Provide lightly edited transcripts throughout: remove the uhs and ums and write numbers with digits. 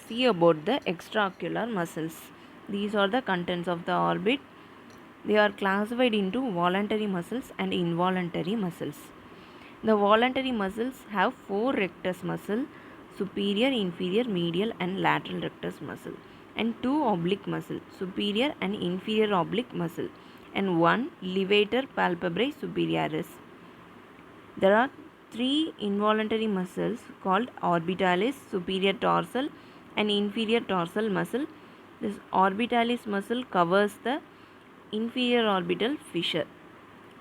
see about the extraocular muscles. These are the contents of the orbit. They are classified into voluntary muscles and involuntary muscles. The voluntary muscles have four rectus muscle, superior, inferior, medial and lateral rectus muscle, and two oblique muscle, superior and inferior oblique muscle, and one levator palpebrae superioris. There are three involuntary muscles called orbitalis, superior dorsal and inferior dorsal muscle. This orbitalis muscle covers the inferior orbital fissure.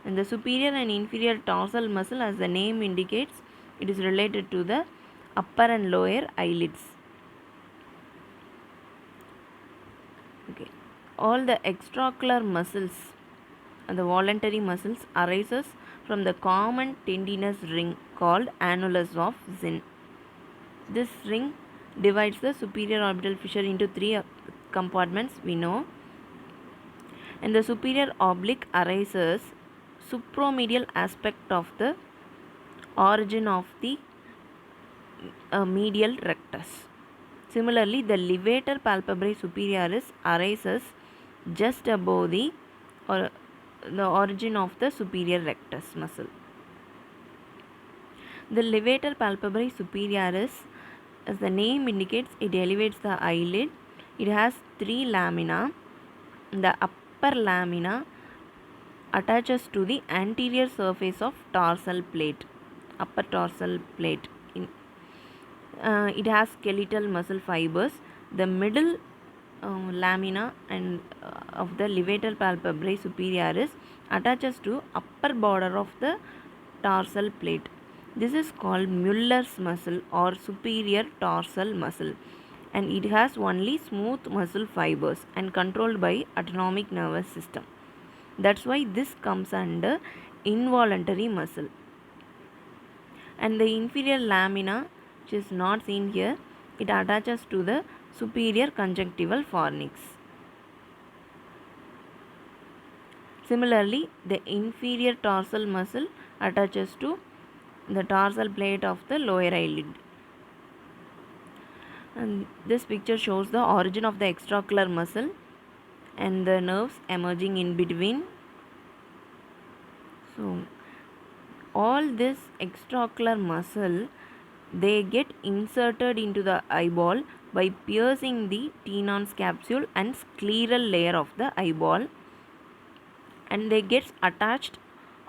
And the superior and inferior dorsal muscle, as the name indicates, it is related to the upper and lower eyelids. Okay. All the extraocular muscles, the voluntary muscles, arises from the common tendinous ring called annulus of Zinn. This ring divides the superior orbital fissure into three compartments we know, and the superior oblique arises supromedial aspect of the origin of the medial rectus. Similarly, the levator palpebrae superioris arises just above the origin of the superior rectus muscle. The levator palpebrae superioris, as the name indicates, it elevates the eyelid. It has three lamina. The upper lamina attaches to the anterior surface of dorsal plate, upper dorsal plate. It has skeletal muscle fibers. The middle lamina and of the levator palpebrae superioris attaches to upper border of the dorsal plate. This is called Muller's muscle or superior dorsal muscle, and it has only smooth muscle fibers and controlled by autonomic nervous system. That's why this comes under involuntary muscle. And the inferior lamina, which is not seen here, it attaches to the superior conjunctival fornix. Similarly, the inferior dorsal muscle attaches to the dorsal plate of the lower eyelid. And this picture shows the origin of the extraocular muscle and the nerves emerging in between. So, all this extraocular muscle, they get inserted into the eyeball by piercing the Tenon's capsule and scleral layer of the eyeball, and they get attached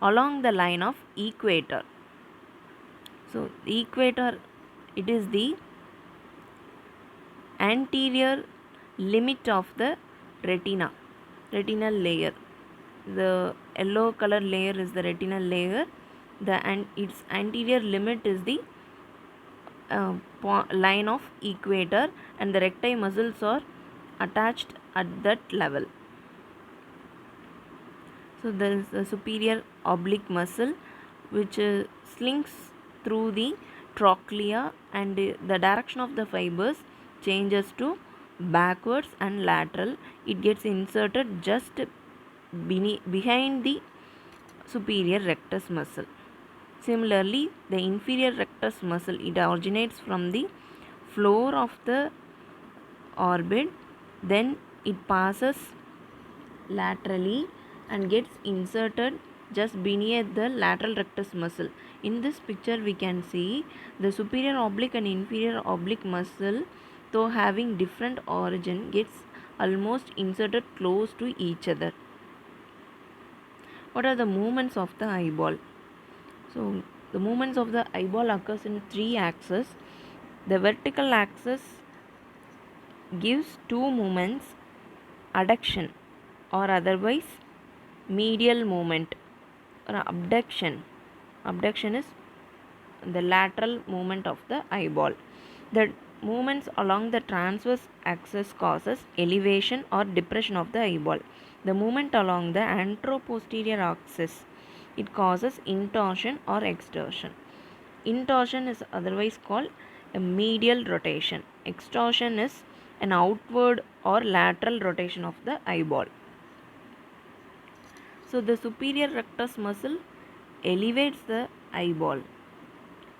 along the line of equator. So the equator, it is the anterior limit of the retinal layer. The yellow color layer is the retinal layer. Its anterior limit is the line of equator, and the recti muscles are attached at that level. So there is the superior oblique muscle which slinks through the trochlea, and the direction of the fibers changes to backwards and lateral. It gets inserted just behind the superior rectus muscle. Similarly, the inferior rectus muscle, it originates from the floor of the orbit, then it passes laterally and gets inserted just beneath the lateral rectus muscle. In this picture we can see the superior oblique and inferior oblique muscle, though having different origin, gets almost inserted close to each other. What are the movements of the eyeball? So the movements of the eyeball occurs in three axes. The vertical axis gives two movements, adduction or otherwise medial movement or abduction. Abduction is the lateral movement of the eyeball. The movements along the transverse axis causes elevation or depression of the eyeball. The movement along the anteroposterior axis, it causes intorsion or extorsion. Intorsion is otherwise called a medial rotation. Extorsion is an outward or lateral rotation of the eyeball. So the superior rectus muscle elevates the eyeball,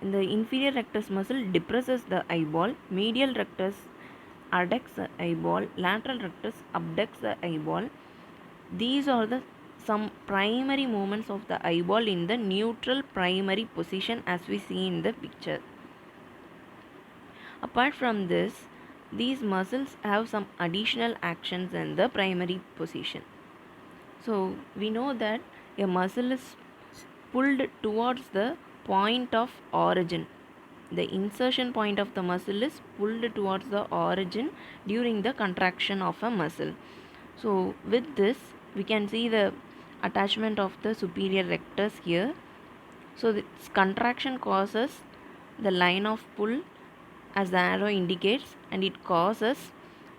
and the inferior rectus muscle depresses the eyeball. Medial rectus adducts the eyeball, lateral rectus abducts the eyeball. These are the some primary movements of the eyeball in the neutral primary position as we see in the picture. Apart from this, these muscles have some additional actions in the primary position. So we know that a muscle is pulled towards the point of origin. The insertion point of the muscle is pulled towards the origin during the contraction of a muscle. So with this we can see the attachment of the superior rectus here. So this contraction causes the line of pull as the arrow indicates, and it causes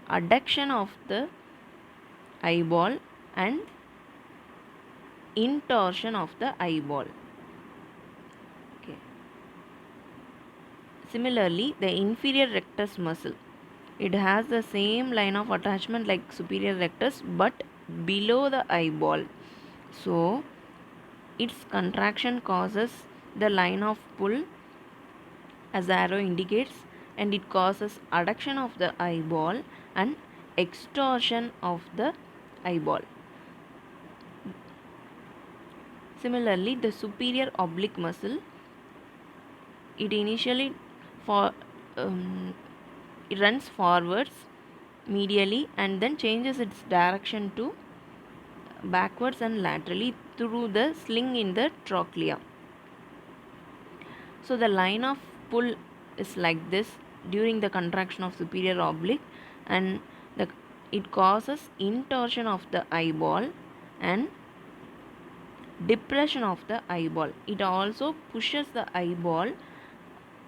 adduction of the eyeball and intorsion of the eyeball. Okay. Similarly, the inferior rectus muscle, it has the same line of attachment like superior rectus but below the eyeball. So its contraction causes the line of pull as the arrow indicates, and it causes adduction of the eyeball and extorsion of the eyeball. Similarly, the superior oblique muscle, it initially it runs forwards medially and then changes its direction to backwards and laterally through the sling in the trochlea. So the line of pull is like this during the contraction of superior oblique, and it causes intorsion of the eyeball and depression of the eyeball. It also pushes the eyeball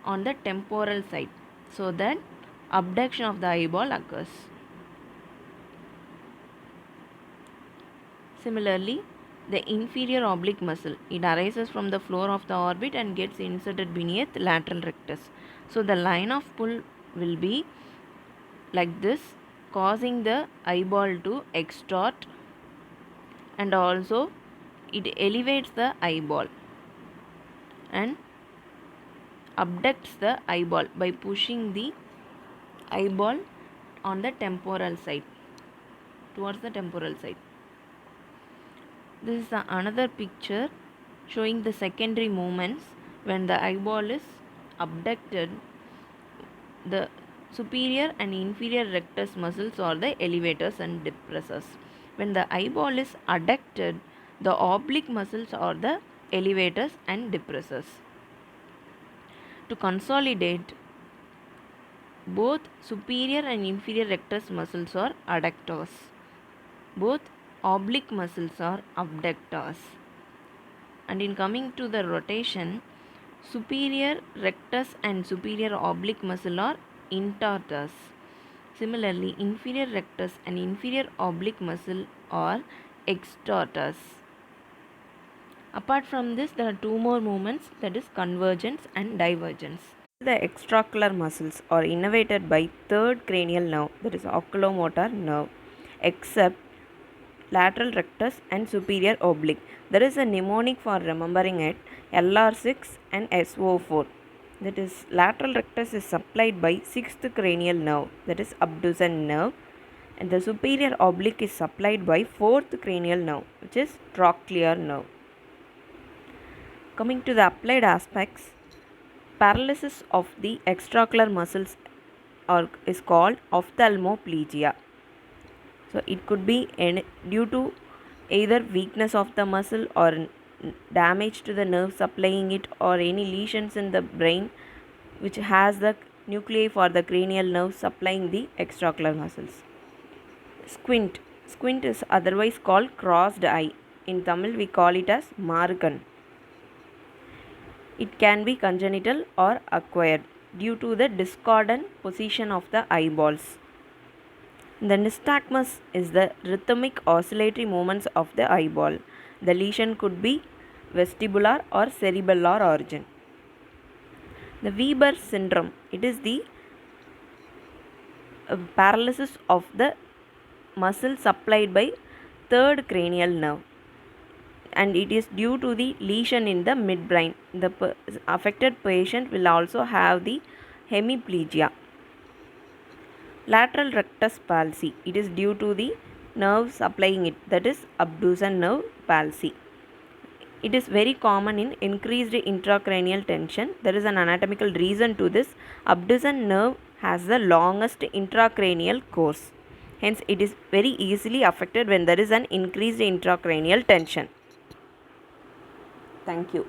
on the temporal side so that abduction of the eyeball occurs. Similarly, the inferior oblique muscle, it arises from the floor of the orbit and gets inserted beneath lateral rectus. So the line of pull will be like this, causing the eyeball to extort, and also it elevates the eyeball and abducts the eyeball by pushing the eyeball on the temporal side, towards the temporal side. This is another picture showing the secondary movements. When the eyeball is abducted, the superior and inferior rectus muscles are the elevators and depressors. When the eyeball is adducted, the oblique muscles are the elevators and depressors. To consolidate, both superior and inferior rectus muscles are adductors. Both oblique muscles are abductors. And in coming to the rotation, superior rectus and superior oblique muscle are intortors. Similarly, inferior rectus and inferior oblique muscle are extortors. Apart from this, there are two more movements, that is convergence and divergence. The extraocular muscles are innervated by third cranial nerve, that is oculomotor nerve, except lateral rectus and superior oblique. There is a mnemonic for remembering it, LR6 and SO4. That is, lateral rectus is supplied by sixth cranial nerve, that is abducens nerve, and the superior oblique is supplied by fourth cranial nerve, which is trochlear nerve. Coming to the applied aspects, paralysis of the extraocular muscles is called ophthalmoplegia. So it could be due to either weakness of the muscle or damage to the nerve supplying it, or any lesions in the brain which has the nuclei for the cranial nerve supplying the extraocular muscles. Squint is otherwise called crossed eye. In Tamil we call it as Marukan. It can be congenital or acquired due to the discordant position of the eyeballs. The nystagmus is the rhythmic oscillatory movements of the eyeball. The lesion could be vestibular or cerebellar origin. The Weber syndrome, it is the paralysis of the muscle supplied by third cranial nerve, and it is due to the lesion in the midbrain. The affected patient will also have the hemiplegia. Lateral rectus palsy, it is due to the nerve supplying it, that is abducens nerve palsy. It is very common in increased intracranial tension. There is an anatomical reason to this. Abducens nerve has the longest intracranial course. Hence, it is very easily affected when there is an increased intracranial tension. Thank you.